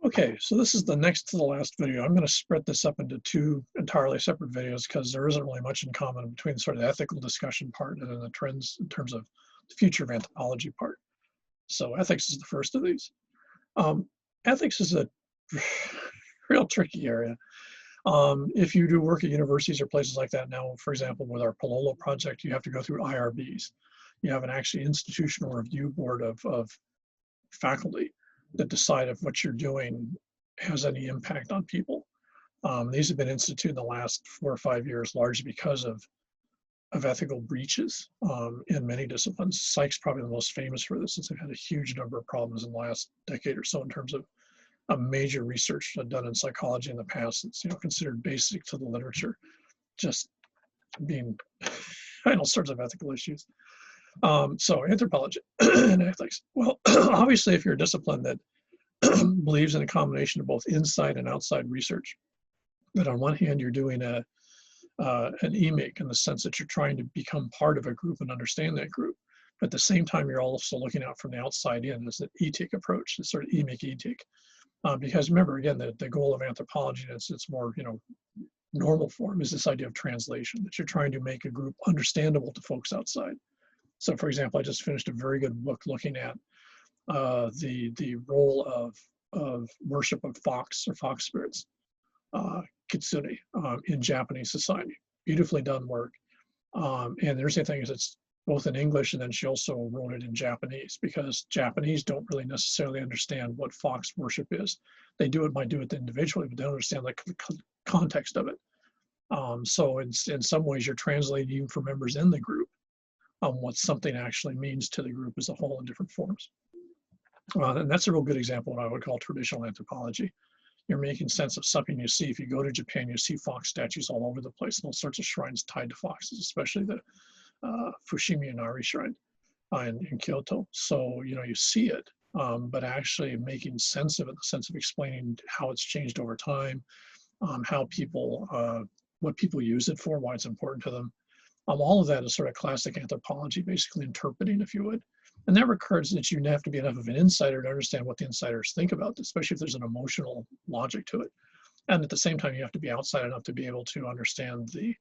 Okay, so this is the next to the last video. I'm going to spread this up into two entirely separate videos because there isn't really much in common between sort of the ethical discussion part and then the trends in terms of the future of anthropology part. So ethics is the first of these. Ethics is a real tricky area. If you do work at universities or places like that now, for example, with our Palolo project, you have to go through IRBs. You have an actually institutional review board of faculty that decide if what you're doing has any impact on people. These have been instituted in the last 4 or 5 years, largely because of ethical breaches in many disciplines. Psych's probably the most famous for this, since they've had a huge number of problems in the last decade or so in terms of a major research done in psychology in the past. It's considered basic to the literature, just being all sorts of ethical issues. So anthropology and ethics. Well, obviously, if you're a discipline that believes in a combination of both inside and outside research, that on one hand you're doing an EMIC in the sense that you're trying to become part of a group and understand that group. But at the same time, you're also looking out from the outside in as an ETIC approach, the sort of EMIC ETIC. Because remember, again, the goal of anthropology, and its more normal form, is this idea of translation, that you're trying to make a group understandable to folks outside. So, for example, I just finished a very good book looking at the role of worship of fox or fox spirits, kitsune, in Japanese society. Beautifully done work. And the interesting thing is it's both in English, and then she also wrote it in Japanese, because Japanese don't really necessarily understand what fox worship is. They might do it individually, but they don't understand the context of it. So in some ways, you're translating even for members in the group what something actually means to the group as a whole in different forms. And that's a real good example of what I would call traditional anthropology. You're making sense of something you see. If you go to Japan, you see fox statues all over the place, and all sorts of shrines tied to foxes, especially the Fushimi Inari shrine in Kyoto. So, you see it, but actually making sense of it, the sense of explaining how it's changed over time, how people, what people use it for, why it's important to them. All of that is sort of classic anthropology, basically interpreting, if you would. And that requires that you have to be enough of an insider to understand what the insiders think about this, especially if there's an emotional logic to it. And at the same time, you have to be outside enough to be able to understand to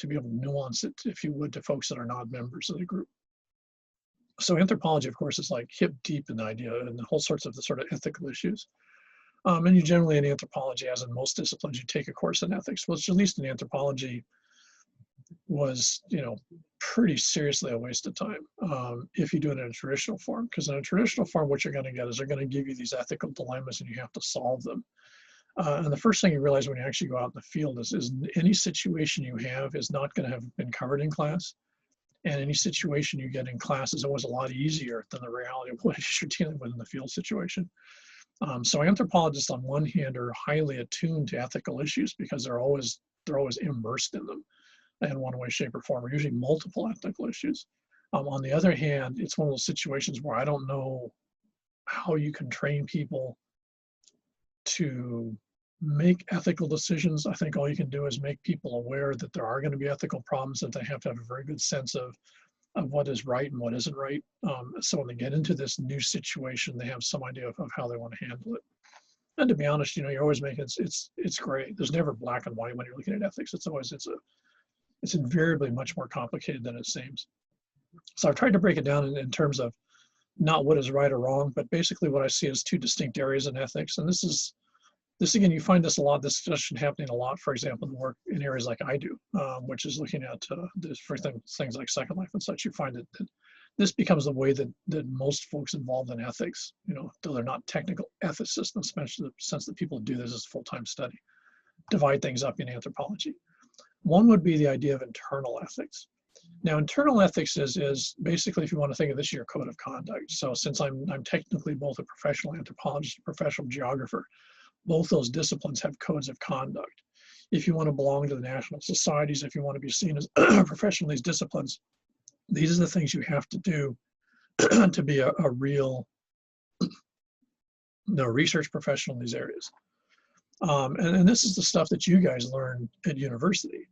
be able to nuance it, if you would, to folks that are not members of the group. So anthropology, of course, is like hip deep in the idea and the whole sorts of the sort of ethical issues. And you generally in anthropology, as in most disciplines, you take a course in ethics, which at least in anthropology was, pretty seriously a waste of time if you do it in a traditional form. Because in a traditional form, what you're going to get is they're going to give you these ethical dilemmas and you have to solve them. And the first thing you realize when you actually go out in the field is any situation you have is not going to have been covered in class. And any situation you get in class is always a lot easier than the reality of what you're dealing with in the field situation. So anthropologists on one hand are highly attuned to ethical issues because they're always immersed in them in one way, shape, or form, or usually multiple ethical issues. On the other hand, it's one of those situations where I don't know how you can train people to make ethical decisions. I think all you can do is make people aware that there are going to be ethical problems, that they have to have a very good sense of what is right and what isn't right. So when they get into this new situation, they have some idea of how they want to handle it. And to be honest, you're always making it's gray. There's never black and white when you're looking at ethics. It's invariably much more complicated than it seems. So I've tried to break it down in terms of not what is right or wrong, but basically what I see as two distinct areas in ethics. And this again, you find this a lot, this discussion happening a lot, for example, in work in areas like I do, which is looking at for things like Second Life and such. You find that this becomes the way that most folks involved in ethics, though they're not technical ethicists, especially in the sense that people do this as a full-time study, divide things up in anthropology. One would be the idea of internal ethics. Now, internal ethics is basically, if you want to think of this, your code of conduct. So since I'm technically both a professional anthropologist and a professional geographer, both those disciplines have codes of conduct. If you want to belong to the national societies, if you want to be seen as a professional in these disciplines, these are the things you have to do to be a real research professional in these areas. And this is the stuff that you guys learn at university.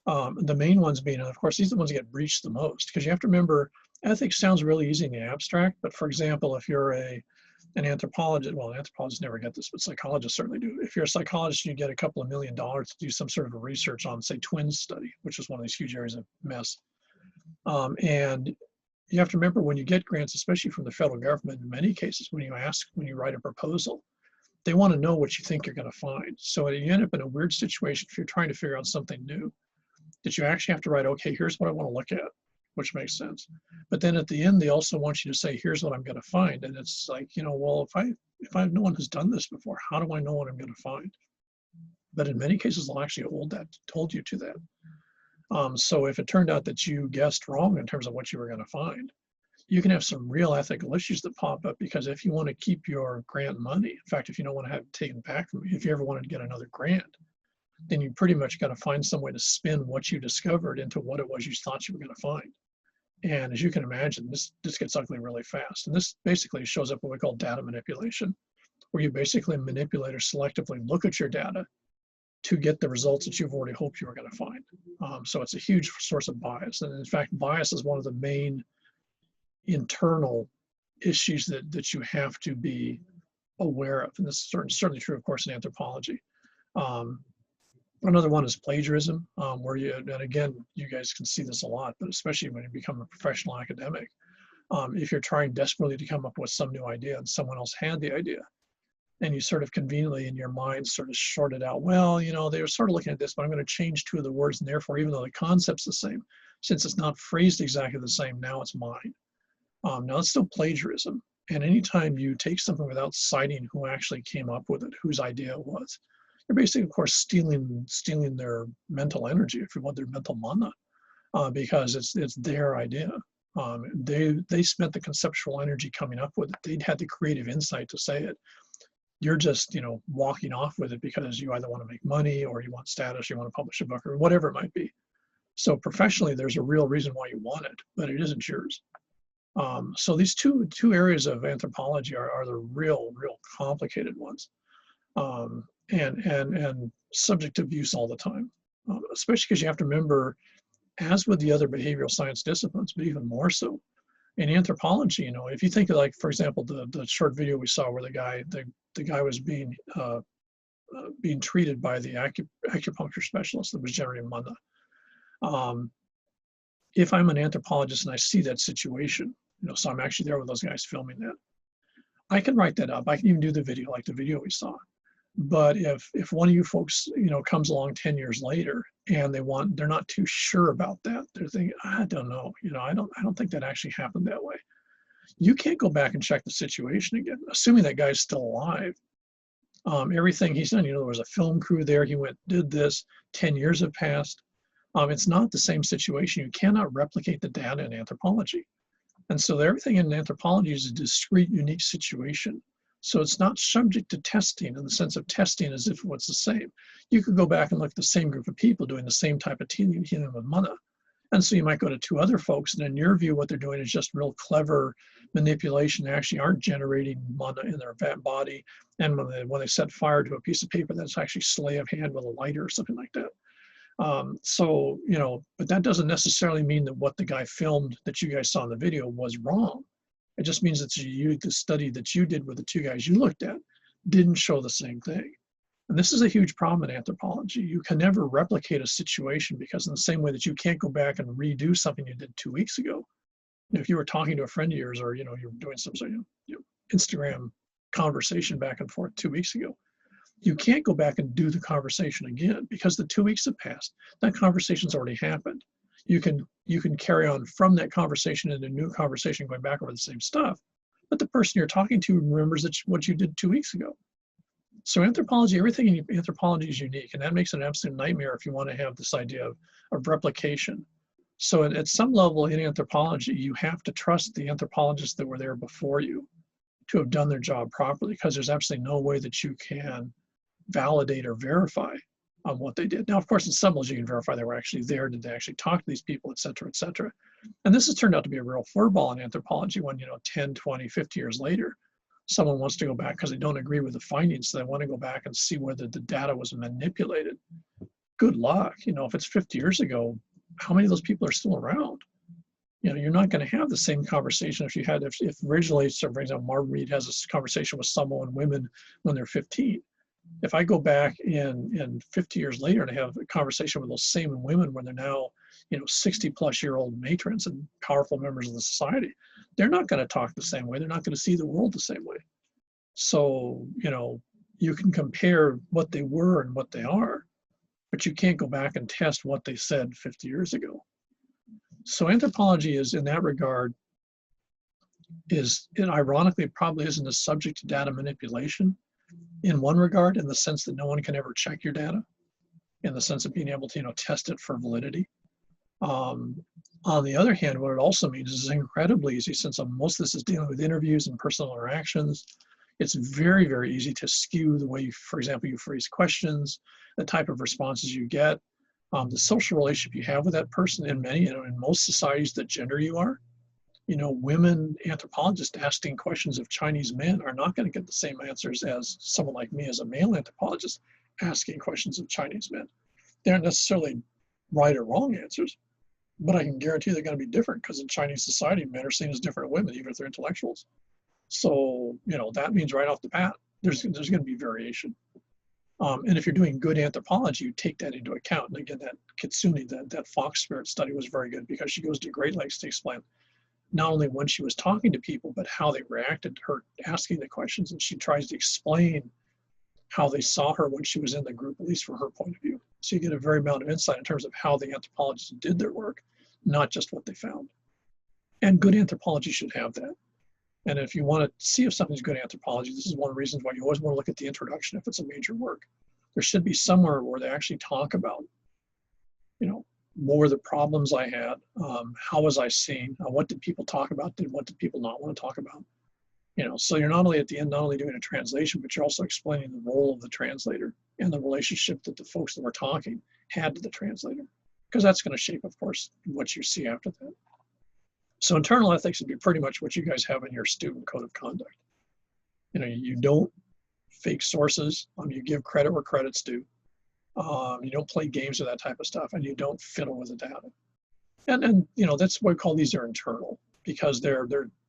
The main ones being, and of course, these are the ones that get breached the most, because you have to remember, ethics sounds really easy in the abstract, but for example, if you're An anthropologist, well, anthropologists never get this, but psychologists certainly do. If you're a psychologist, you get a couple of $1 million to do some sort of a research on, say, twins study, which is one of these huge areas of mess. And you have to remember when you get grants, especially from the federal government, in many cases, when you write a proposal, they want to know what you think you're going to find. So you end up in a weird situation if you're trying to figure out something new, that you actually have to write, okay, here's what I want to look at, which makes sense. But then at the end, they also want you to say, here's what I'm going to find. And it's like, well, if I no one has done this before, how do I know what I'm going to find? But in many cases, they'll actually told you to that. So if it turned out that you guessed wrong in terms of what you were going to find, you can have some real ethical issues that pop up, because if you want to keep your grant money, in fact, if you don't want to have it taken back from you, if you ever wanted to get another grant, then you pretty much got to find some way to spin what you discovered into what it was you thought you were going to find. And as you can imagine, this gets ugly really fast. And this basically shows up what we call data manipulation, where you basically manipulate or selectively look at your data to get the results that you've already hoped you were going to find. So it's a huge source of bias. And in fact, bias is one of the main internal issues that you have to be aware of. And this is certainly true, of course, in anthropology. Another one is plagiarism, where and again, you guys can see this a lot, but especially when you become a professional academic, if you're trying desperately to come up with some new idea and someone else had the idea, and you sort of conveniently in your mind sort of short it out, well, they were sort of looking at this, but I'm going to change 2 of the words, and therefore, even though the concept's the same, since it's not phrased exactly the same, now it's mine. Now it's still plagiarism. And anytime you take something without citing who actually came up with it, whose idea it was, you're basically, of course, stealing their mental energy, if you want, their mental mana, because it's their idea. They spent the conceptual energy coming up with it. They'd had the creative insight to say it. You're just, walking off with it because you either want to make money or you want status, you want to publish a book or whatever it might be. So professionally, there's a real reason why you want it, but it isn't yours. So these two areas of anthropology are the real complicated ones, and subject to abuse all the time, especially because you have to remember, as with the other behavioral science disciplines, but even more so in anthropology, if you think of, like, for example, the short video we saw where the guy was being treated by the acupuncture specialist that was generating mana. If I'm an anthropologist and I see that situation, so I'm actually there with those guys filming that, I can write that up. I can even do the video, like the video we saw. But if one of you folks, comes along 10 years later and they're not too sure about that, they're thinking, I don't know, I don't think that actually happened that way. You can't go back and check the situation again, assuming that guy's still alive. Everything he's done, there was a film crew there. He did this. 10 years have passed. It's not the same situation. You cannot replicate the data in anthropology. And so everything in anthropology is a discrete, unique situation. So it's not subject to testing in the sense of testing as if it was the same. You could go back and look at the same group of people doing the same type of healing with mana. And so you might go to 2 other folks, and in your view, what they're doing is just real clever manipulation. They actually aren't generating mana in their body. And when they set fire to a piece of paper, that's actually sleight of hand with a lighter or something like that. But that doesn't necessarily mean that what the guy filmed that you guys saw in the video was wrong. It just means that the study that you did with the 2 guys you looked at didn't show the same thing. And this is a huge problem in anthropology. You can never replicate a situation, because in the same way that you can't go back and redo something you did 2 weeks ago, if you were talking to a friend of yours, or you're doing some sort of Instagram conversation back and forth 2 weeks ago, you can't go back and do the conversation again, because the 2 weeks have passed. That conversation's already happened. You can carry on from that conversation into a new conversation, going back over the same stuff, but the person you're talking to remembers what you did 2 weeks ago. So anthropology, everything in anthropology is unique, and that makes it an absolute nightmare if you want to have this idea of replication. So at some level in anthropology, you have to trust the anthropologists that were there before you to have done their job properly, because there's absolutely no way that you can validate or verify on what they did. Now, of course, in some levels you can verify they were actually there, did they actually talk to these people, et cetera, et cetera. And this has turned out to be a real furball in anthropology when, 10, 20, 50 years later, someone wants to go back because they don't agree with the findings. So they want to go back and see whether the data was manipulated. Good luck. If it's 50 years ago, how many of those people are still around? You know, you're not going to have the same conversation if you had, if originally, so for example, Marvin Reed has a conversation with Samoan women when they're 15. If I go back in 50 years later and have a conversation with those same women when they're now, you know, 60-plus-year-old matrons and powerful members of the society, they're not going to talk the same way. They're not going to see the world the same way. So, you know, you can compare what they were and what they are, but you can't go back and test what they said 50 years ago. So anthropology is, in that regard, and ironically, probably isn't as subject to data manipulation in one regard, in the sense that no one can ever check your data, in the sense of being able to, you know, test it for validity. On the other hand, what it also means is incredibly easy, since most of this is dealing with interviews and personal interactions. It's very, very easy to skew the way, for example, you phrase questions, the type of responses you get, the social relationship you have with that person. In many, you know, in most societies, the gender you are. You know, women anthropologists asking questions of Chinese men are not going to get the same answers as someone like me as a male anthropologist asking questions of Chinese men. They aren't necessarily right or wrong answers, but I can guarantee they're going to be different, because in Chinese society, men are seen as different women, even if they're intellectuals. So, you know, that means right off the bat, there's going to be variation. And if you're doing good anthropology, you take that into account. And again, that Kitsune, that fox spirit study was very good, because she goes to great lengths to explain not only when she was talking to people, but how they reacted to her asking the questions. And she tries to explain how they saw her when she was in the group, at least from her point of view. So you get a very amount of insight in terms of how the anthropologists did their work, not just what they found. And good anthropology should have that. And if you want to see if something's good anthropology, this is one of the reasons why you always want to look at the introduction if it's a major work. There should be somewhere where they actually talk about, you know, what were the problems I had? How was I seen? What did people talk about? What did people not want to talk about? You know, so you're not only at the end, not only doing a translation, but you're also explaining the role of the translator and the relationship that the folks that were talking had to the translator, because that's going to shape, of course, what you see after that. So internal ethics would be pretty much what you guys have in your student code of conduct. You know, you don't fake sources. You give credit where credit's due. You don't play games with that type of stuff, and you don't fiddle with the data. And you know, that's why we call these are internal, because they're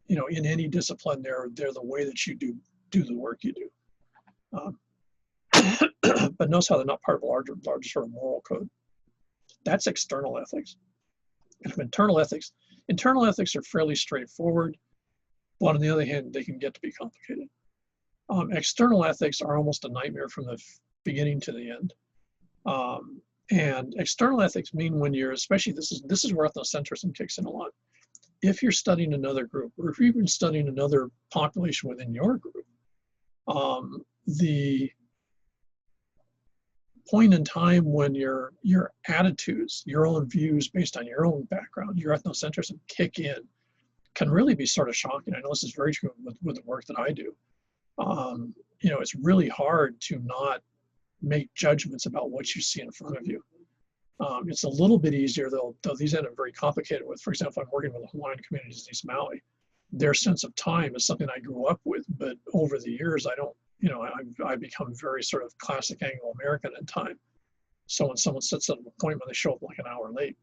you know, in any discipline, they're the way that you do the work you do. But notice how they're not part of a larger sort of moral code. That's external ethics. And internal ethics are fairly straightforward, but on the other hand, they can get to be complicated. External ethics are almost a nightmare from the beginning to the end. And external ethics mean when you're, especially this is where ethnocentrism kicks in a lot. If you're studying another group, or if you've been studying another population within your group, the point in time when your attitudes, your own views based on your own background, your ethnocentrism kick in, can really be sort of shocking. I know this is very true with the work that I do. You know, it's really hard to not make judgments about what you see in front of you. It's a little bit easier, though these end up very complicated with, for example, I'm working with the Hawaiian communities in East Maui. Their sense of time is something I grew up with, but over the years, I've become very sort of classic Anglo-American in time. So when someone sets up an appointment, they show up like an hour late,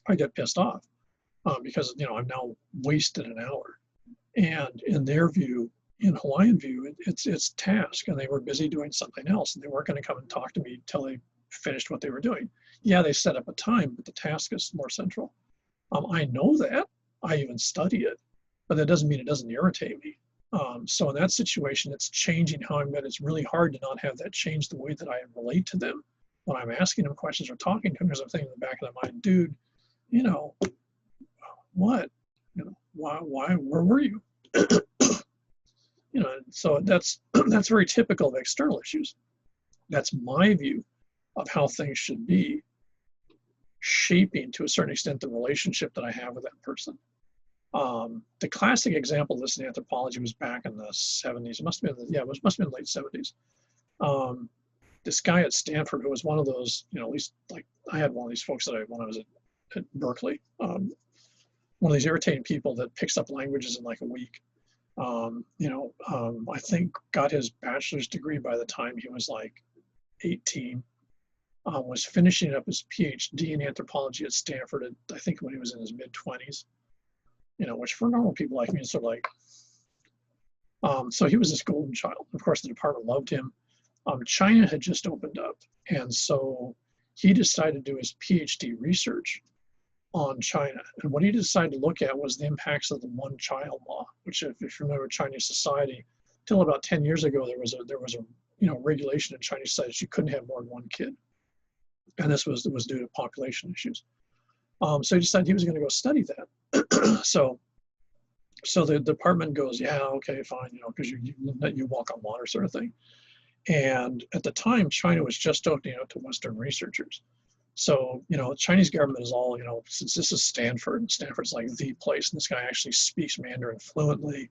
I get pissed off because, you know, I've now wasted an hour. And in their view, in Hawaiian view, it's task, and they were busy doing something else, and they weren't going to come and talk to me till they finished what they were doing. Yeah, they set up a time, but the task is more central. I know that. I even study it, but that doesn't mean it doesn't irritate me. So in that situation, it's changing how I'm going. It's really hard to not have that change the way that I relate to them when I'm asking them questions or talking to them, because I'm thinking in the back of the mind, dude, you know, what? You know, why, where were you? You know, so that's very typical of external issues. That's my view of how things should be, shaping to a certain extent the relationship that I have with that person. The classic example of this in anthropology was back in the 70s. It must have been, it must have been late 70s. This guy at Stanford, who was one of those, you know, at least like I had one of these folks when I was at Berkeley, one of these irritating people that picks up languages in like a week. I think got his bachelor's degree by the time he was like 18. Was finishing up his PhD in anthropology at Stanford, I think when he was in his mid-20s. which for normal people like me is sort of like, so he was this golden child. Of course, the department loved him. China had just opened up, and so he decided to do his PhD research on China. And what he decided to look at was the impacts of the one-child law, which, if you remember Chinese society, till about 10 years ago, there was a regulation in Chinese society you couldn't have more than one kid, and this was due to population issues. So he decided he was going to go study that. So the department goes, yeah, okay, fine, because you walk on water, sort of thing. And at the time, China was just opening up to Western researchers. So, the Chinese government is all, since this is Stanford, and Stanford's like the place, and this guy actually speaks Mandarin fluently.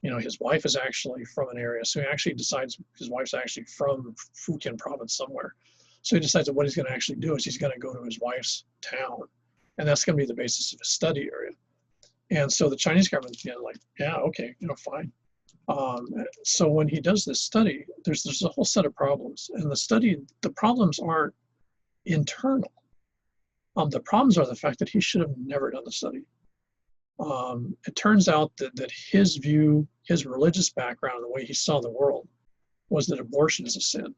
His wife is actually from an area, so he actually decides his wife's actually from Fujian province somewhere. So he decides that what he's going to actually do is he's going to go to his wife's town, and that's going to be the basis of his study area. And so the Chinese government's like, yeah, okay, fine. So when he does this study, there's a whole set of problems, and the problems aren't internal. The problems are the fact that he should have never done the study. It turns out that his view, his religious background, the way he saw the world, was that abortion is a sin.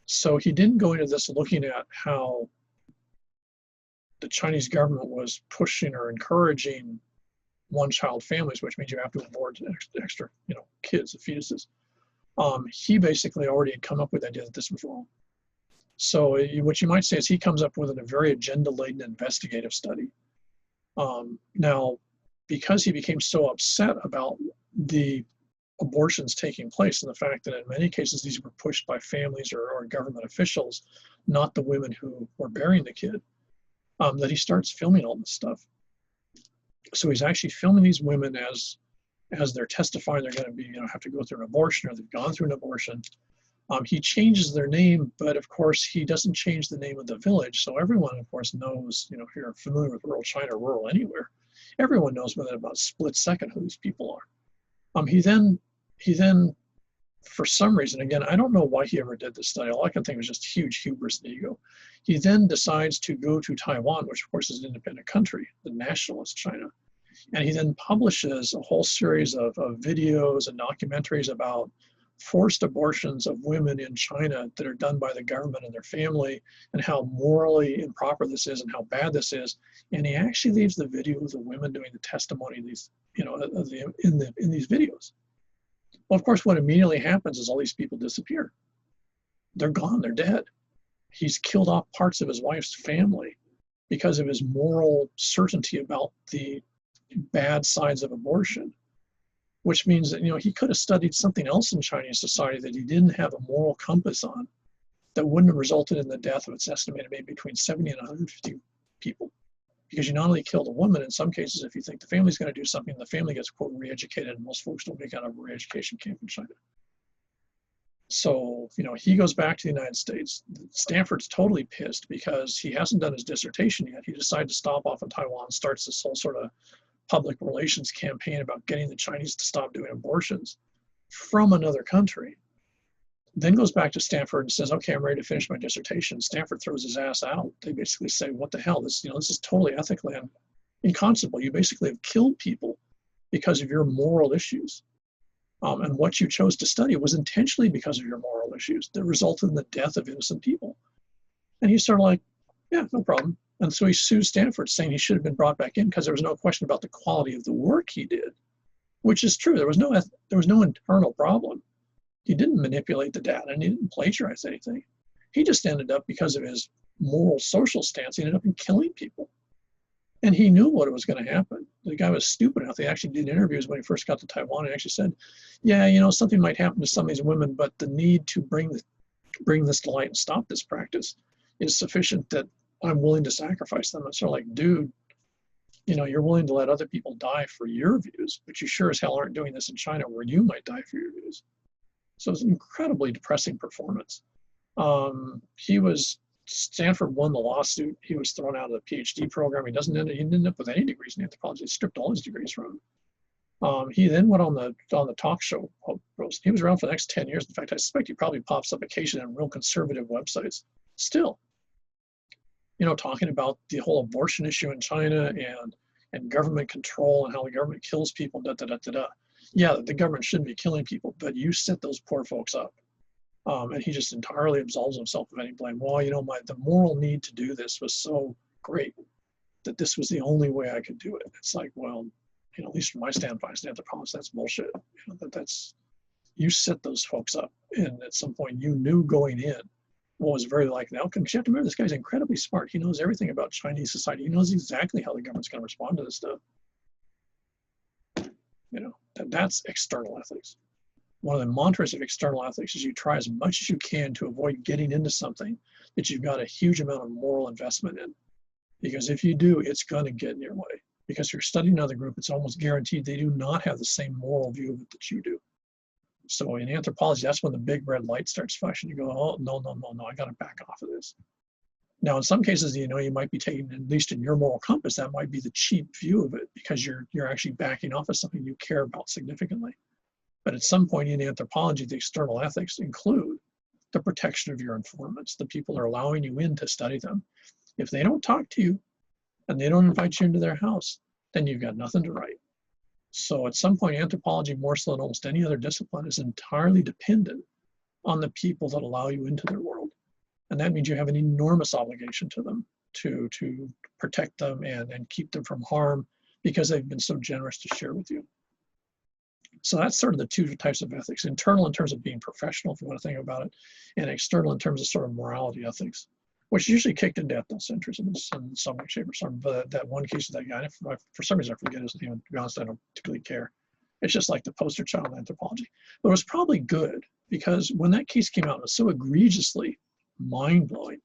So he didn't go into this looking at how the Chinese government was pushing or encouraging one-child families, which means you have to abort extra, kids, fetuses. He basically already had come up with the idea that this was wrong. So what you might say is he comes up with a very agenda-laden investigative study. Now, because he became so upset about the abortions taking place and the fact that in many cases these were pushed by families or government officials, not the women who were bearing the kid, that he starts filming all this stuff. So he's actually filming these women as they're testifying they're going to be, have to go through an abortion or they've gone through an abortion. He changes their name, but of course he doesn't change the name of the village. So everyone, of course, knows, if you're familiar with rural China, rural anywhere, everyone knows within about a split second who these people are. He then, for some reason, again, I don't know why he ever did this study. All I can think was just huge hubris and ego. He then decides to go to Taiwan, which of course is an independent country, the nationalist China. And he then publishes a whole series of videos and documentaries about forced abortions of women in China that are done by the government and their family, and how morally improper this is and how bad this is. And he actually leaves the video of the women doing the testimony these, in these videos. Well, of course, what immediately happens is all these people disappear. They're gone, they're dead. He's killed off parts of his wife's family because of his moral certainty about the bad sides of abortion, which means that, he could have studied something else in Chinese society that he didn't have a moral compass on that wouldn't have resulted in the death of, it's estimated, maybe between 70 and 150 people. Because you not only killed a woman, in some cases, if you think the family's going to do something, the family gets, quote, re-educated, and most folks don't make out of a re-education camp in China. So, he goes back to the United States. Stanford's totally pissed because he hasn't done his dissertation yet. He decided to stop off in Taiwan, starts this whole sort of public relations campaign about getting the Chinese to stop doing abortions from another country. Then goes back to Stanford and says, okay, I'm ready to finish my dissertation. Stanford throws his ass out. They basically say, what the hell? This is totally ethically inconceivable. You basically have killed people because of your moral issues. And what you chose to study was intentionally because of your moral issues that resulted in the death of innocent people. And he's sort of like, yeah, no problem. And so he sues Stanford, saying he should have been brought back in because there was no question about the quality of the work he did, which is true. There was no internal problem. He didn't manipulate the data and he didn't plagiarize anything. He just ended up, because of his moral social stance, he ended up in killing people. And he knew what was going to happen. The guy was stupid enough. They actually did interviews when he first got to Taiwan and actually said, yeah, something might happen to some of these women, but the need to bring this to light and stop this practice is sufficient that I'm willing to sacrifice them. It's sort of like, dude, you're willing to let other people die for your views, but you sure as hell aren't doing this in China where you might die for your views. So it's an incredibly depressing performance. Stanford won the lawsuit. He was thrown out of the PhD program. He didn't end up with any degrees in anthropology. They stripped all his degrees from him. He then went on the talk show host. He was around for the next 10 years. In fact, I suspect he probably pops up occasionally on real conservative websites still, talking about the whole abortion issue in China and, and government control and how the government kills people, da da da da da. Yeah, the government shouldn't be killing people, but you set those poor folks up. And he just entirely absolves himself of any blame. Well, you know, the moral need to do this was so great that this was the only way I could do it. It's like, well, you know, at least from my standpoint as an anthropologist, that's bullshit. You know, that's, you set those folks up, and at some point you knew going in what was very likely the outcome. Because you have to remember, this guy's incredibly smart. He knows everything about Chinese society. He knows exactly how the government's going to respond to this stuff. You know, that's external ethics. One of the mantras of external ethics is you try as much as you can to avoid getting into something that you've got a huge amount of moral investment in. Because if you do, it's going to get in your way. Because if you're studying another group, it's almost guaranteed they do not have the same moral view of it that you do. So in anthropology, that's when the big red light starts flashing. You go, oh, no, no, no, no, I got to back off of this. Now, in some cases, you know, you might be taking, at least in your moral compass, that might be the cheap view of it because you're actually backing off of something you care about significantly. But at some point in anthropology, the external ethics include the protection of your informants, the people that are allowing you in to study them. If they don't talk to you and they don't invite you into their house, then you've got nothing to write. So at some point, anthropology, more so than almost any other discipline, is entirely dependent on the people that allow you into their world. And that means you have an enormous obligation to them to protect them and keep them from harm because they've been so generous to share with you. So that's sort of the two types of ethics: internal in terms of being professional, if you want to think about it, and external in terms of sort of morality ethics, which is usually kicked into ethnocentrism in some way, shape, or form. But that one case of that guy, for some reason I forget his name, to be honest, I don't particularly care. It's just like the poster child of anthropology. But it was probably good because when that case came out, it was so egregiously mind-blowing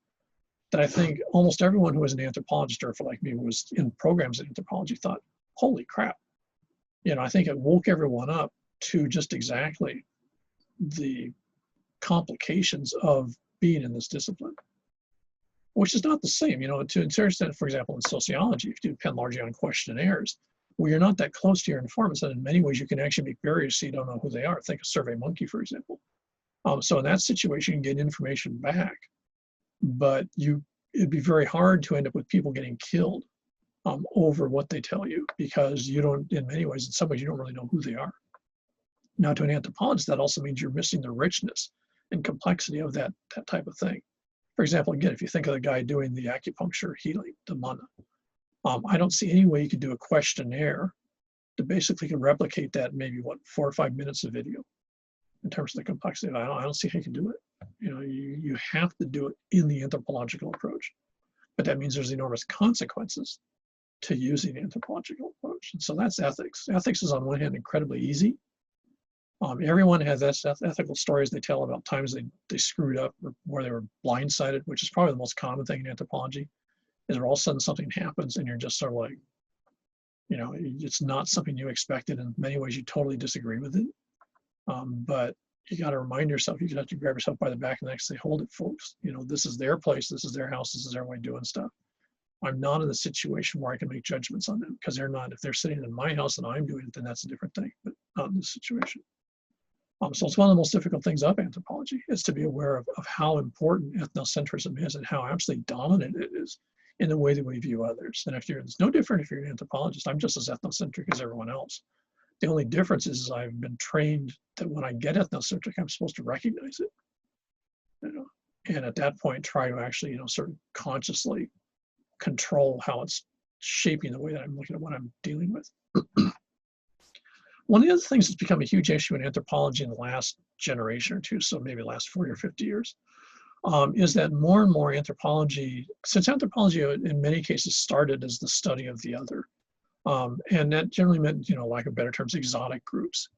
that I think almost everyone who was an anthropologist, or for like me, who was in programs in anthropology, thought, holy crap. You know, I think it woke everyone up to just exactly the complications of being in this discipline, which is not the same. You know, to a certain extent, for example, in sociology, if you depend largely on questionnaires, well, you're not that close to your informants, and in many ways you can actually make barriers so you don't know who they are. Think of SurveyMonkey, for example. So in that situation, you can get information back, but it'd be very hard to end up with people getting killed over what they tell you, because you don't, in many ways, in some ways, you don't really know who they are. Now, to an anthropologist, that also means you're missing the richness and complexity of that type of thing. For example, again, if you think of the guy doing the acupuncture healing, the mana, I don't see any way you could do a questionnaire to basically can replicate that maybe, 4 or 5 minutes of video in terms of the complexity. I don't see how you can do it. You know, you have to do it in the anthropological approach. But that means there's enormous consequences to using the anthropological approach. And so that's ethics. Ethics is on one hand incredibly easy. Everyone has ethical stories they tell about times they screwed up or where they were blindsided, which is probably the most common thing in anthropology, is where all of a sudden something happens and you're just sort of like, you know, it's not something you expected. In many ways, you totally disagree with it. But you got to remind yourself, you have to grab yourself by the back and actually say, hold it, folks. You know, this is their place, this is their house, this is their way of doing stuff. I'm not in the situation where I can make judgments on them, because they're not. If they're sitting in my house and I'm doing it, then that's a different thing, but not in this situation. So it's one of the most difficult things of anthropology, is to be aware of how important ethnocentrism is and how absolutely dominant it is in the way that we view others. And it's no different if you're an anthropologist. I'm just as ethnocentric as everyone else. The only difference is I've been trained that when I get ethnocentric, I'm supposed to recognize it, you know, and at that point try to actually, you know, sort of consciously control how it's shaping the way that I'm looking at what I'm dealing with. One of the other things that's become a huge issue in anthropology in the last generation or two, so maybe the last 40 or 50 years, is that more and more anthropology, since anthropology in many cases started as the study of the other, and that generally meant, you know, lack of better terms, exotic groups.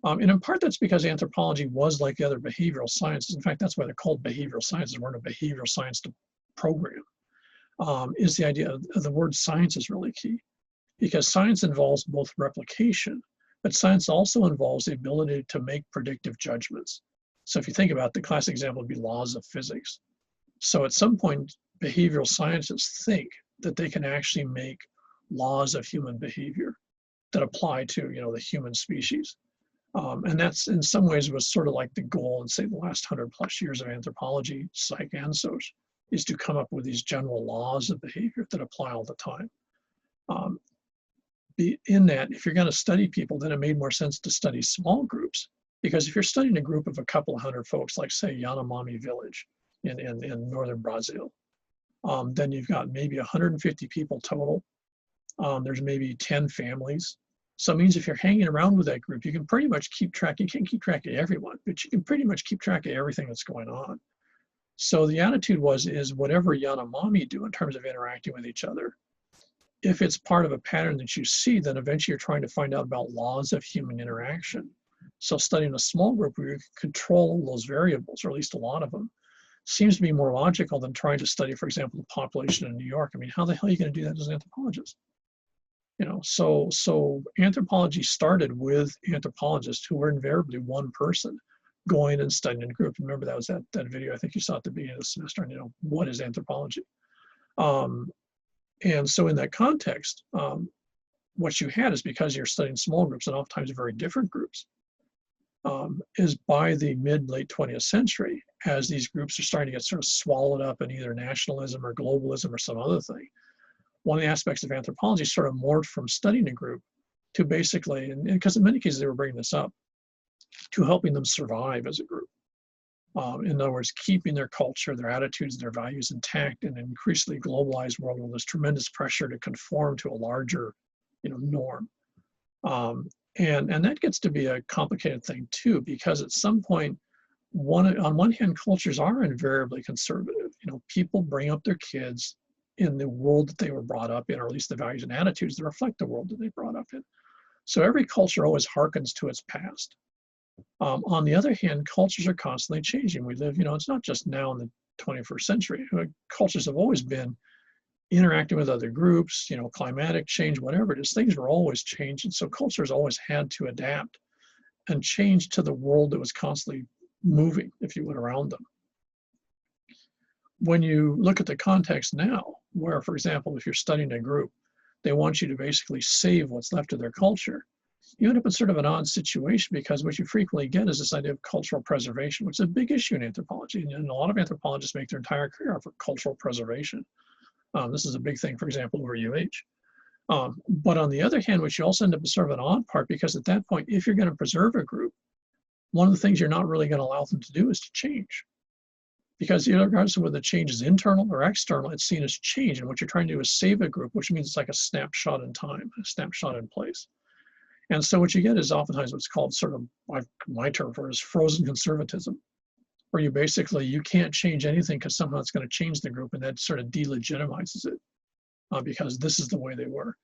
And in part that's because anthropology was like the other behavioral sciences. In fact, that's why they're called behavioral sciences. We're in a behavioral science program. Is the idea of the word science is really key, because science involves both replication, but science also involves the ability to make predictive judgments. So if you think about it, the classic example would be laws of physics. So at some point, behavioral scientists think that they can actually make laws of human behavior that apply to, you know, the human species. And that's in some ways was sort of like the goal in, say, the last 100+ years of anthropology, psych and social, is to come up with these general laws of behavior that apply all the time. in that, if you're going to study people, then it made more sense to study small groups. Because if you're studying a group of a couple of hundred folks, like say Yanomami village in northern Brazil, then you've got maybe 150 people total. There's maybe 10 families. So it means if you're hanging around with that group, you can pretty much keep track. You can't keep track of everyone, but you can pretty much keep track of everything that's going on. So the attitude is whatever Yanomami do in terms of interacting with each other, if it's part of a pattern that you see, then eventually you're trying to find out about laws of human interaction. So studying a small group where you can control all those variables, or at least a lot of them, seems to be more logical than trying to study, for example, the population in New York. I mean, how the hell are you going to do that as an anthropologist? You know, so anthropology started with anthropologists who were invariably one person going and studying in a group. Remember, that was that video I think you saw at the beginning of the semester, and, you know, what is anthropology? And so in that context, what you had is, because you're studying small groups and oftentimes very different groups, is by the late 20th century, as these groups are starting to get sort of swallowed up in either nationalism or globalism or some other thing, one of the aspects of anthropology sort of morphed from studying a group to basically, and because in many cases they were bringing this up, to helping them survive as a group. In other words, keeping their culture, their attitudes, their values intact in an increasingly globalized world where there's tremendous pressure to conform to a larger, you know, norm. And that gets to be a complicated thing too, because at some point, on one hand, cultures are invariably conservative. You know, people bring up their kids in the world that they were brought up in, or at least the values and attitudes that reflect the world that they brought up in. So every culture always harkens to its past. On the other hand, cultures are constantly changing. We live, you know, it's not just now in the 21st century. Cultures have always been interacting with other groups, you know, climatic change, whatever it is, things were always changing. So cultures always had to adapt and change to the world that was constantly moving, if you would, around them. When you look at the context now, where, for example, if you're studying a group, they want you to basically save what's left of their culture, you end up in sort of an odd situation, because what you frequently get is this idea of cultural preservation, which is a big issue in anthropology. And a lot of anthropologists make their entire career for cultural preservation. This is a big thing, for example, over UH. But on the other hand, what you also end up is sort of an odd part, because at that point, if you're going to preserve a group, one of the things you're not really going to allow them to do is to change. Because regardless of whether the change is internal or external, it's seen as change. And what you're trying to do is save a group, which means it's like a snapshot in time, a snapshot in place. And so what you get is oftentimes what's called sort of, my term for it is frozen conservatism, where you can't change anything because somehow it's going to change the group, and that sort of delegitimizes it because this is the way they were.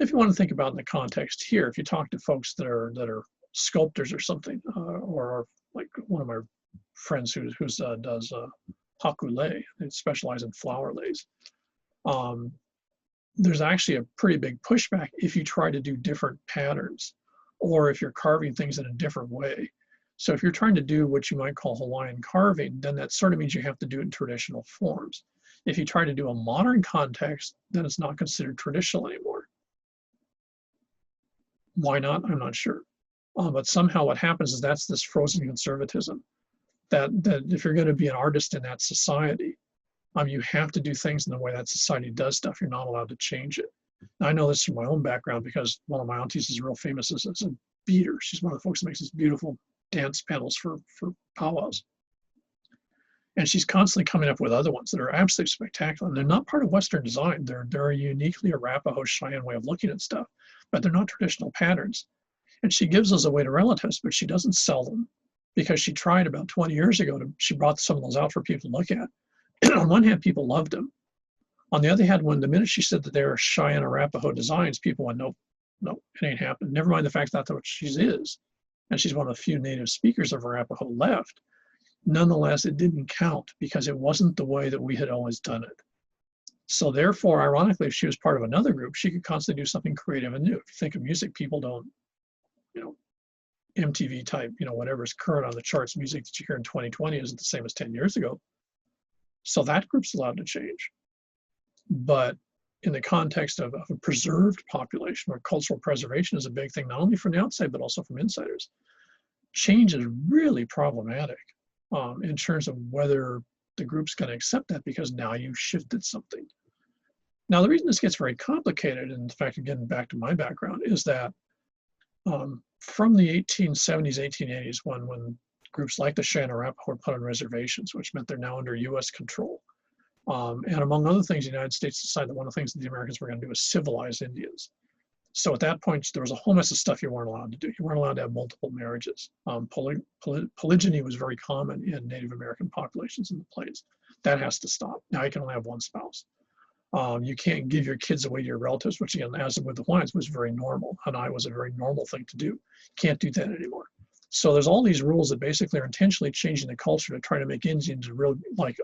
If you want to think about in the context here, if you talk to folks that are sculptors or something, or like one of my friends who does haku-lei, they specialize in flower lays. There's actually a pretty big pushback if you try to do different patterns, or if you're carving things in a different way. So if you're trying to do what you might call Hawaiian carving, then that sort of means you have to do it in traditional forms. If you try to do a modern context, then it's not considered traditional anymore. Why not? I'm not sure. But somehow what happens is that's this frozen conservatism, that if you're going to be an artist in that society, you have to do things in the way that society does stuff. You're not allowed to change it. Now, I know this from my own background, because one of my aunties is real famous as a beater. She's one of the folks that makes these beautiful dance panels for powwows. And she's constantly coming up with other ones that are absolutely spectacular. And they're not part of Western design. They're a uniquely Arapaho Cheyenne way of looking at stuff, but they're not traditional patterns. And she gives those away to relatives, but she doesn't sell them, because she tried about 20 years ago she brought some of those out for people to look at. On one hand, people loved them. On the other hand, the minute she said that they were Cheyenne Arapaho designs, people went, no, it ain't happening. Never mind the fact that that's what she is. And she's one of the few native speakers of Arapaho left. Nonetheless, it didn't count, because it wasn't the way that we had always done it. So therefore, ironically, if she was part of another group, she could constantly do something creative and new. If you think of music, people don't, MTV type, whatever's current on the charts music that you hear in 2020 isn't the same as 10 years ago. So that group's allowed to change. But in the context of a preserved population, where cultural preservation is a big thing, not only from the outside, but also from insiders, change is really problematic in terms of whether the group's going to accept that, because now you've shifted something. Now, the reason this gets very complicated, and in fact, again, back to my background, is that from the 1870s, 1880s, when groups like the Cheyenne and Arapaho were put on reservations, which meant they're now under US control. And among other things, the United States decided that one of the things that the Americans were going to do is civilize Indians. So at that point, there was a whole mess of stuff you weren't allowed to do. You weren't allowed to have multiple marriages. Polygyny was very common in Native American populations in the plains. That has to stop. Now you can only have one spouse. You can't give your kids away to your relatives, which again, as with the Hawaiians, was very normal. Hanai was a very normal thing to do. Can't do that anymore. So there's all these rules that basically are intentionally changing the culture to try to make Indians real like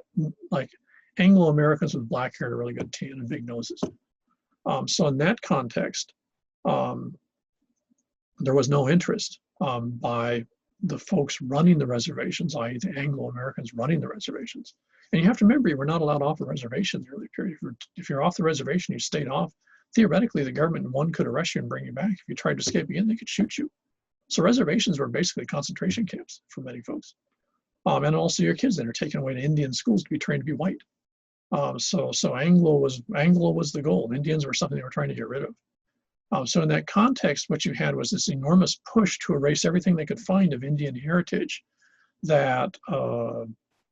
Anglo-Americans with black hair and a really good tan and big noses. So in that context, there was no interest by the folks running the reservations, i.e. the Anglo-Americans running the reservations. And you have to remember, you were not allowed off the reservation in the early period. If you're off the reservation, you stayed off, theoretically the government, one, could arrest you and bring you back. If you tried to escape again, they could shoot you. So reservations were basically concentration camps for many folks. And also your kids that are taken away to Indian schools to be trained to be white. So Anglo was the goal. Indians were something they were trying to get rid of. So in that context, what you had was this enormous push to erase everything they could find of Indian heritage that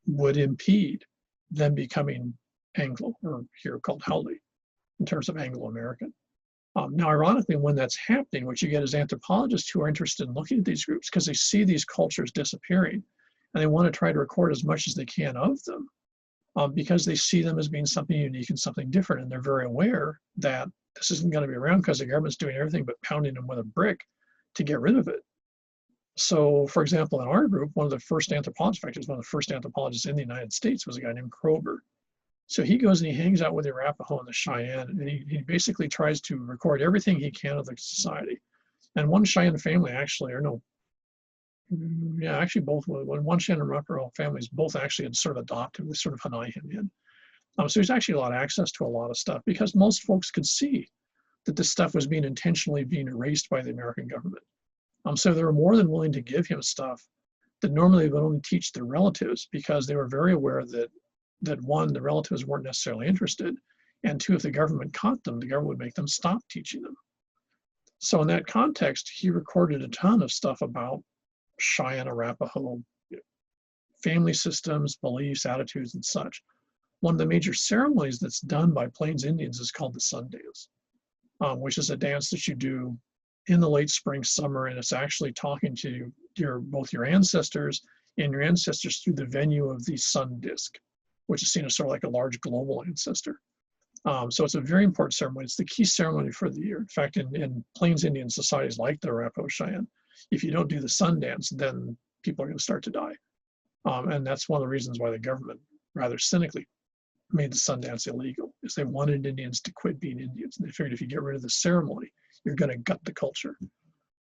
would impede them becoming Anglo, or here called Haole, in terms of Anglo-American. Now, ironically, when that's happening, what you get is anthropologists who are interested in looking at these groups because they see these cultures disappearing, and they want to try to record as much as they can of them because they see them as being something unique and something different, and they're very aware that this isn't going to be around because the government's doing everything but pounding them with a brick to get rid of it. So, for example, in our group, one of the first anthropologists, in fact, he was one of the first anthropologists in the United States, was a guy named Kroeber. So he goes and he hangs out with the Arapaho and the Cheyenne, and he basically tries to record everything he can of the society. And one Cheyenne family actually, or no, yeah, actually both, one Cheyenne and Arapaho families both actually had sort of adopted him, they sort of Hanai him in. So there's actually a lot of access to a lot of stuff because most folks could see that this stuff was intentionally being erased by the American government. So they were more than willing to give him stuff that normally would only teach their relatives because they were very aware that one, the relatives weren't necessarily interested, and two, if the government caught them, the government would make them stop teaching them. So in that context, he recorded a ton of stuff about Cheyenne, Arapaho, family systems, beliefs, attitudes, and such. One of the major ceremonies that's done by Plains Indians is called the Sun Dance, which is a dance that you do in the late spring, summer, and it's actually talking to both your ancestors and your ancestors through the venue of the sun disk, which is seen as sort of like a large global ancestor. So it's a very important ceremony. It's the key ceremony for the year. In fact, in Plains Indian societies like the Arapaho Cheyenne, if you don't do the sun dance, then people are going to start to die. And that's one of the reasons why the government, rather cynically, made the sun dance illegal, is they wanted Indians to quit being Indians. And they figured if you get rid of the ceremony, you're going to gut the culture.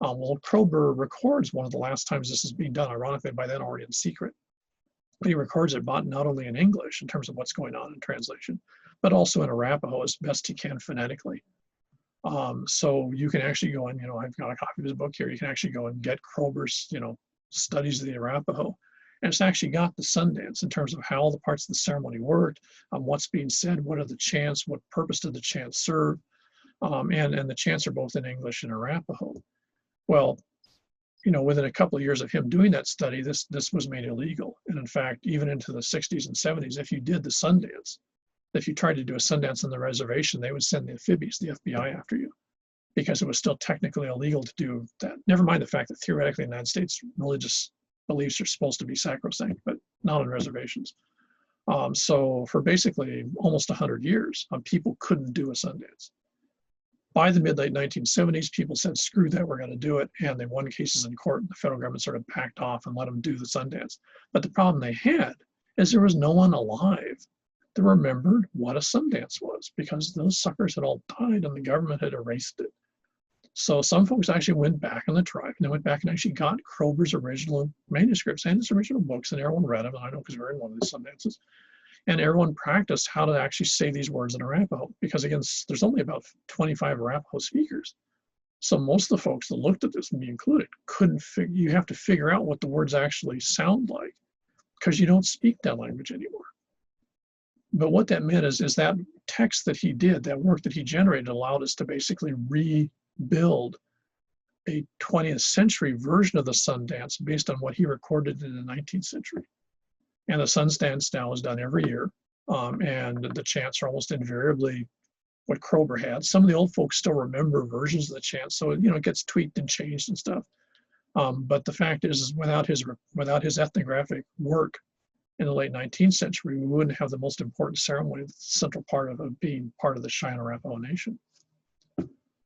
Well, Kroeber records one of the last times this is being done, ironically by then already in secret. But he records it not only in English in terms of what's going on in translation, but also in Arapaho as best he can phonetically. So you can actually go and, I've got a copy of his book here. You can actually go and get Kroeber's, studies of the Arapaho. And it's actually got the sun dance in terms of how all the parts of the ceremony worked, what's being said, what are the chants, what purpose did the chants serve, and the chants are both in English and Arapaho. Well, within a couple of years of him doing that study, this was made illegal. And in fact, even into the 60s and 70s, if you did the sun dance, if you tried to do a sun dance on the reservation, they would send the amphibies, the FBI, after you, because it was still technically illegal to do that. Never mind the fact that theoretically in the United States, religious beliefs are supposed to be sacrosanct, but not on reservations. So for basically almost 100 years, people couldn't do a sun dance. By the mid-late 1970s, people said, screw that, we're going to do it. And they won cases in court, and the federal government sort of backed off and let them do the sun dance. But the problem they had is there was no one alive that remembered what a sun dance was, because those suckers had all died and the government had erased it. So some folks actually went back in the tribe, and they went back and actually got Kroeber's original manuscripts and his original books, and everyone read them, and I know because we were in one of these sun dances. And everyone practiced how to actually say these words in Arapaho, because again, there's only about 25 Arapaho speakers. So most of the folks that looked at this, and me included, you have to figure out what the words actually sound like, because you don't speak that language anymore. But what that meant is that text that he did, that work that he generated, allowed us to basically rebuild a 20th century version of the sun dance based on what he recorded in the 19th century. And the sun dance now is done every year. And the chants are almost invariably what Kroeber had. Some of the old folks still remember versions of the chants, so it gets tweaked and changed and stuff. But the fact is without his ethnographic work in the late 19th century, we wouldn't have the most important ceremony, the central part of being part of the Cheyenne Arapaho Nation.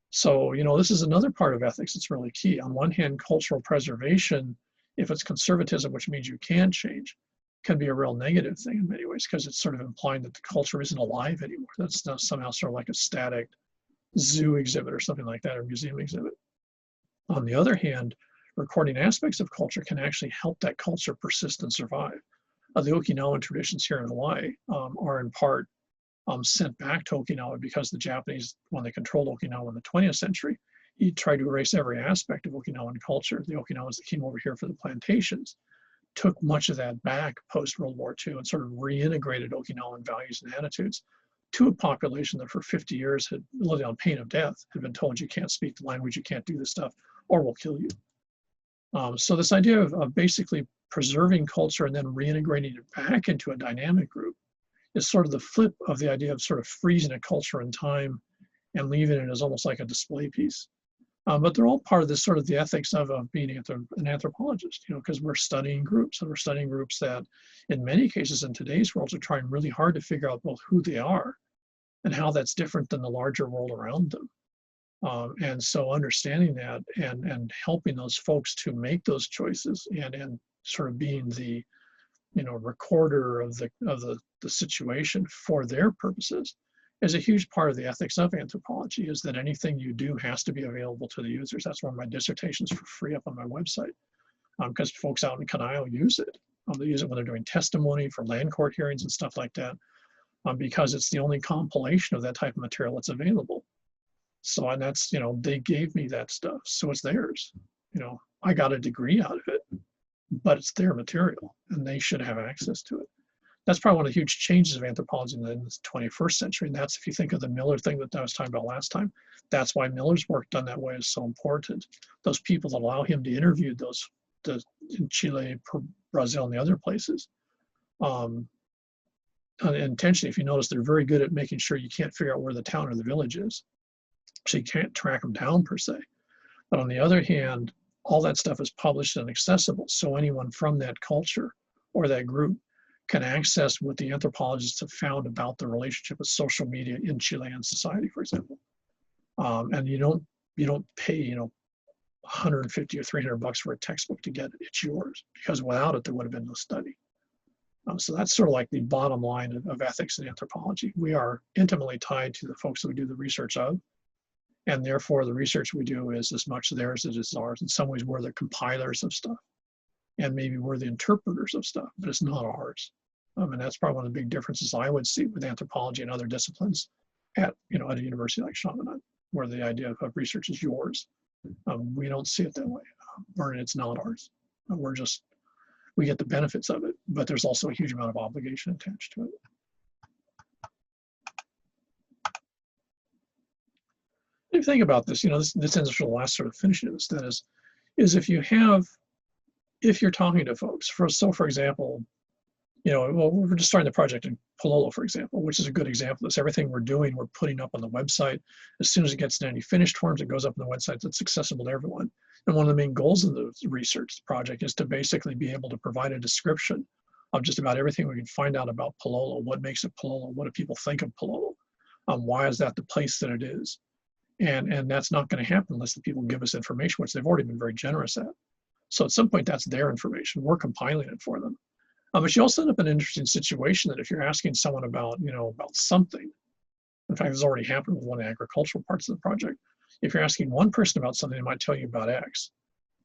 So, this is another part of ethics that's really key. On one hand, cultural preservation, if it's conservatism, which means you can change, can be a real negative thing in many ways, because it's sort of implying that the culture isn't alive anymore. That's not somehow sort of like a static zoo exhibit or something like that, or museum exhibit. On the other hand, recording aspects of culture can actually help that culture persist and survive. The Okinawan traditions here in Hawaii are in part sent back to Okinawa because the Japanese, when they controlled Okinawa in the 20th century, he tried to erase every aspect of Okinawan culture. The Okinawans that came over here for the plantations took much of that back post-World War II and sort of reintegrated Okinawan values and attitudes to a population that for 50 years had lived on pain of death, had been told you can't speak the language, you can't do this stuff, or we'll kill you. So this idea of basically preserving culture and then reintegrating it back into a dynamic group is sort of the flip of the idea of sort of freezing a culture in time and leaving it as almost like a display piece. But they're all part of this sort of the ethics of being an anthropologist, because we're studying groups, and we're studying groups that in many cases in today's world are trying really hard to figure out both who they are and how that's different than the larger world around them. And so understanding that and helping those folks to make those choices and sort of being the recorder of the situation for their purposes is a huge part of the ethics of anthropology, is that anything you do has to be available to the users. That's one of my dissertations for free up on my website, because folks out in Kanaio use it. They use it when they're doing testimony for land court hearings and stuff like that, because it's the only compilation of that type of material that's available. So, and that's, they gave me that stuff, so it's theirs. I got a degree out of it, but it's their material and they should have access to it. That's probably one of the huge changes of anthropology in the 21st century. And that's, if you think of the Miller thing that I was talking about last time, that's why Miller's work done that way is so important. Those people that allow him to interview in Chile, Brazil, and the other places. Intentionally, if you notice, they're very good at making sure you can't figure out where the town or the village is. So you can't track them down per se. But on the other hand, all that stuff is published and accessible. So anyone from that culture or that group can access what the anthropologists have found about the relationship of social media in Chilean society, for example. And you don't pay, $150 or $300 for a textbook to get it. It's yours, because without it, there would have been no study. So that's sort of like the bottom line of ethics and anthropology. We are intimately tied to the folks that we do the research of, and therefore the research we do is as much theirs as it's ours. In some ways, we're the compilers of stuff, and maybe we're the interpreters of stuff, but it's not ours. And that's probably one of the big differences I would see with anthropology and other disciplines at a university like Chaminade, where the idea of research is yours. We don't see it that way, or it's not ours. We get the benefits of it, but there's also a huge amount of obligation attached to it. If you think about this, this ends for the last sort of finishing of this, then is if you're talking to folks, for example, we're just starting the project in Pololo, for example, which is a good example of this. Everything we're doing, we're putting up on the website. As soon as it gets to any finished forms, it goes up on the website that's accessible to everyone. And one of the main goals of the research project is to basically be able to provide a description of just about everything we can find out about Pololo. What makes it Pololo? What do people think of Pololo? Why is that the place that it is? And that's not going to happen unless the people give us information, which they've already been very generous at. So at some point, that's their information. We're compiling it for them. But you also end up in an interesting situation that if you're asking someone about something, in fact, this has already happened with one of the agricultural parts of the project. If you're asking one person about something, they might tell you about X.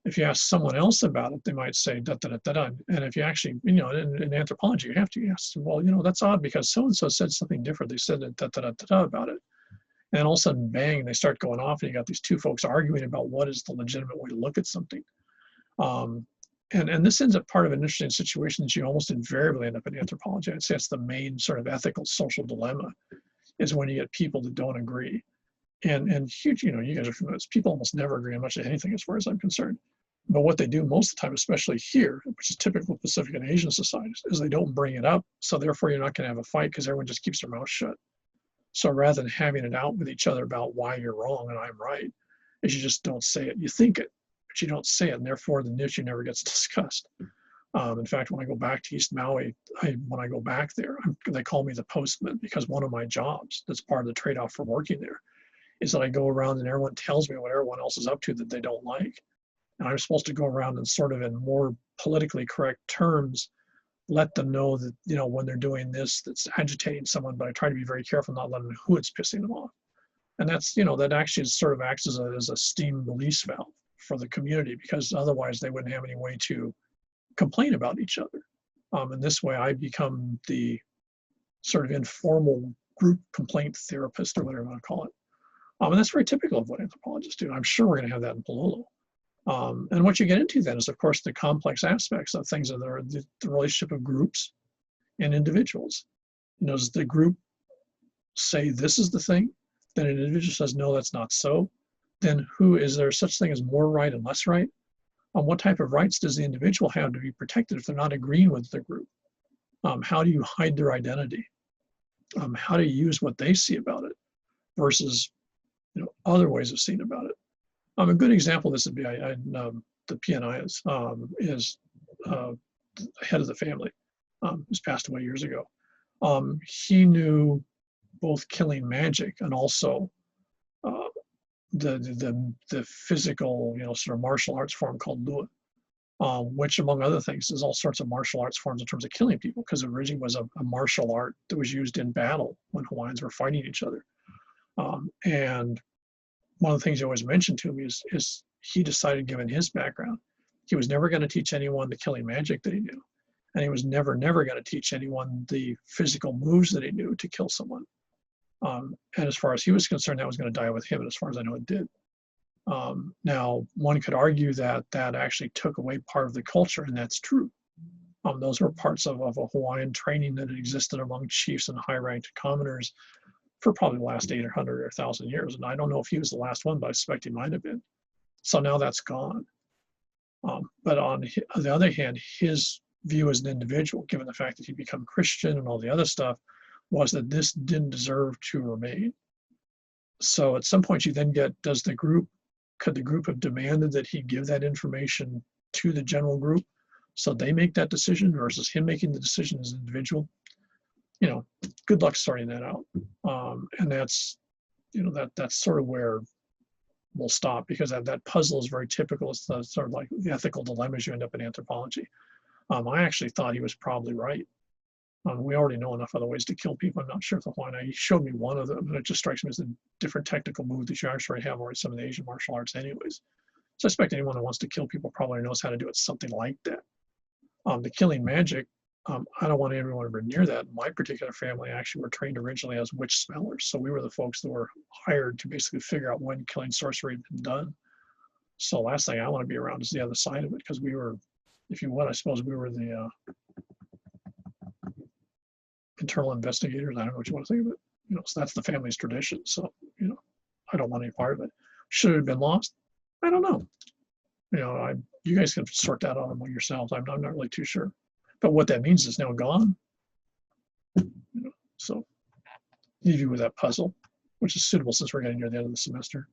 If you ask someone else about it, they might say da da da da da. And if you actually, in anthropology, you have to ask, well, that's odd because so-and-so said something different. They said da da da da da about it. And all of a sudden, bang, they start going off, and you got these two folks arguing about what is the legitimate way to look at something. And this ends up part of an interesting situation that you almost invariably end up in anthropology. I'd say it's the main sort of ethical social dilemma, is when you get people that don't agree. And huge, you guys are familiar, people almost never agree on much of anything as far as I'm concerned. But what they do most of the time, especially here, which is typical of Pacific and Asian societies, is they don't bring it up. So therefore you're not going to have a fight because everyone just keeps their mouth shut. So rather than having it out with each other about why you're wrong and I'm right, is you just don't say it. You think it, but you don't say it, and therefore the issue never gets discussed. In fact, when I go back to East Maui, when I go back there, they call me the postman, because one of my jobs that's part of the trade-off for working there is that I go around and everyone tells me what everyone else is up to that they don't like. And I'm supposed to go around and sort of in more politically correct terms, let them know that, when they're doing this, that's agitating someone, but I try to be very careful not letting them know who it's pissing them off. And that's, that actually sort of acts as a steam release valve for the community, because otherwise they wouldn't have any way to complain about each other. And this way I become the sort of informal group complaint therapist, or whatever you want to call it. And that's very typical of what anthropologists do. I'm sure we're going to have that in Palolo. And what you get into then is, of course, the complex aspects of things, that are the relationship of groups and individuals. Does the group say this is the thing? Then an individual says, no, that's not so. Then is there such thing as more right and less right? What type of rights does the individual have to be protected if they're not agreeing with the group? How do you hide their identity? How do you use what they see about it versus other ways of seeing about it? A good example of this would be the PNI is the head of the family, who's passed away years ago. He knew both killing magic and also the physical, sort of martial arts form called Lua, which, among other things, is all sorts of martial arts forms in terms of killing people, because it originally was a martial art that was used in battle when Hawaiians were fighting each other. And one of the things he always mentioned to me is he decided, given his background, he was never going to teach anyone the killing magic that he knew. And he was never going to teach anyone the physical moves that he knew to kill someone. And as far as he was concerned, that was going to die with him. And as far as I know, it did. Now, one could argue that that actually took away part of the culture, and that's true. Those were parts of a Hawaiian training that existed among chiefs and high-ranked commoners for probably the last 800 or 1,000 years. And I don't know if he was the last one, but I suspect he might have been. So now that's gone. But on the other hand, his view as an individual, given the fact that he'd become Christian and all the other stuff, was that this didn't deserve to remain. So at some point you then get, could the group have demanded that he give that information to the general group so they make that decision versus him making the decision as an individual? Good luck sorting that out. And that's, that's sort of where we'll stop, because that puzzle is very typical. It's the sort of like the ethical dilemmas you end up in anthropology. I actually thought he was probably right. We already know enough other ways to kill people. I'm not sure if the Hawaiian, he showed me one of them, and it just strikes me as a different technical move that you actually have already some of the Asian martial arts anyways. So I suspect anyone who wants to kill people probably knows how to do it, something like that. The killing magic, I don't want everyone ever near that. My particular family actually were trained originally as witch smellers. So we were the folks that were hired to basically figure out when killing sorcery had been done. So last thing I want to be around is the other side of it, because we were, if you would, I suppose we were the internal investigators. I don't know what you want to think of it. So that's the family's tradition. So, I don't want any part of it. Should it have been lost? I don't know. You guys can sort that out among yourselves. I'm not really too sure. But what that means is now gone. So leave you with that puzzle, which is suitable since we're getting near the end of the semester.